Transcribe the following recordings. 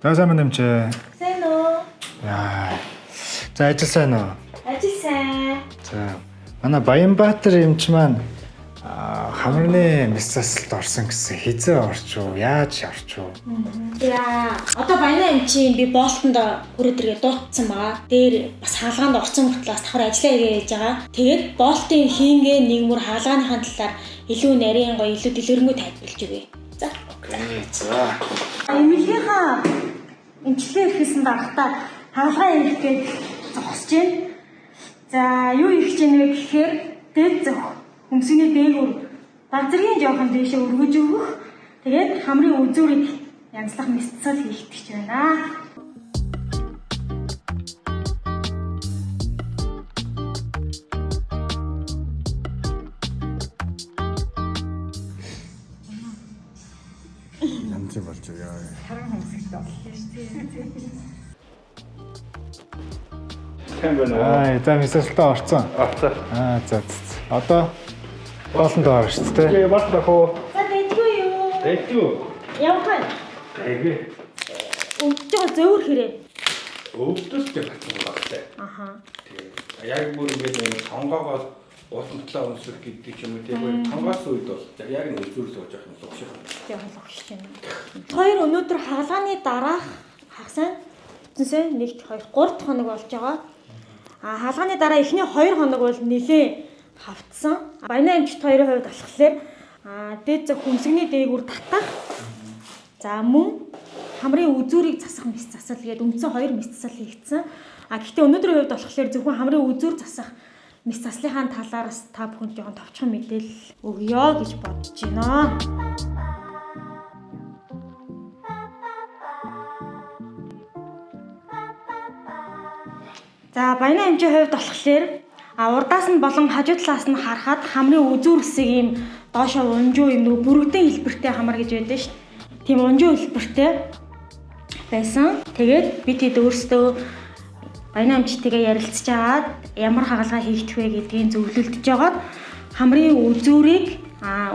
За сайн байна эмчээ. Сайн уу? Яа. За ажил сайн уу? Ажил сайн. За манай Баянбаатар эмч маань хамрны мэс засалд орсон гэсэн хизээ орч уу? Яаж орч уу? Яа, одоо баяна эмчийн би Болтонд хүрээд ирээ дуутсан байгаа. Дээр бас хаалгаанд орсон мөртлөөс давхар ажиллаа ирээ яаж байгаа. Тэгээд Болтын хийнгээ нэгмөр хаалгааныхаа талаар илүү нарийн гоё илүү дэлгэрэнгүй тайлбарлаж өгье. За. Окей. За. Эмилгийнхаа эмчилгээ ихэсэн дарахтаа хаалгаа ирэх гээд зогсож байна. За, юу их гэж нэ гэхээр дээд зөх хөмсөний дээгүүр базаргийн жоохон дэшээ өргөж өгөх. Тэгээд хамрын үзүүрийг янзлах мэсцэл хийх гэж байна. Янз болж яа. Харан хөмсөлт боллоо шүү дээ. Хэн байна? За мэс засалтаа орцсон. Авцаа. За. Одоо Болтонд орно шүү дээ. Тэгээ бас бахоо. За дэдгүй юу? Эцүү. Явах. Тэгээ. Өвдөж байгаа зөөр хэрэг. Өвдөлттэй батсан багтай. Аха. Тэгээ. Яг бүр ингээд сонгоогоо уулзтлаа өнсөх гэдэг юм уу тийм тонгоос үед бол яг нэг үзүүр сууж явах юм суух. Явах логч байна. Хоёр өнөөдөр хаалгааны дараах хагасаа үзнсээ 1 2 3 дахь хоног болж байгаа. Хаалгааны дараа эхний 2 хоног бол нэлээ хавтсан. Баяна эмчт хоёрын хувьд болохоор дээд зөв хөмсгний дээгүүр татах. За мөн хамрын үзүүрийг засах мэс засал гээд үндсэн 2 мэс засал хийгдсэн. Гэхдээ өнөөдрийн хувьд болохоор зөвхөн хамрын үзүүр засах мэс заслынхаа талаараас та бүхэнд жоохон товчхон мэдээлэл өгье гэж бодож байна. За баяна эмчийн хувьд болохоор урдаас нь болон хажуу талаас нь харахад хамрын үзүүр хэсэг ийм доошоо унжуу юм нөгөө бүрэгдэн хэлбэртэй хамар гэж байдаг шүү дээ. Тийм унжуу хэлбэртэй байсан. Тэгээд бид хэд өөрсдөө баяна эмчтэйгээ ярилцчаад ямар хагалгаа хийх вэ гэдгийг зөвлөлдөж жагаад хамрын үзүүрийг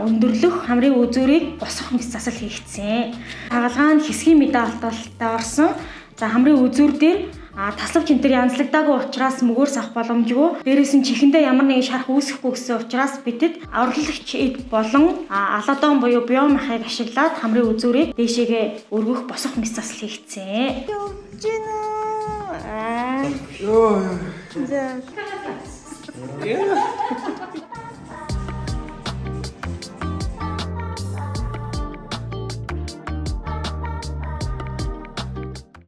өндөрлөх хамрын үзүүрийг босгох мэс засал хийгдсэн. Хагалгаа нь хэсгийн медальтай орсон. За хамрын үзүүр дээр таслав чимтэр янзлагдаагүй учраас мөгөөрс авах боломжгүй. Дээрээс нь чихэндээ ямар нэгэн шарах үүсэхгүй гэсэн учраас бидэд аврагч эд болон алаадон буюу биомахыг ашиглаад хамрын үзүүрийг дээшээгээ өргөх босгох мэс засал хийгдсэн. Явж гинэ. За.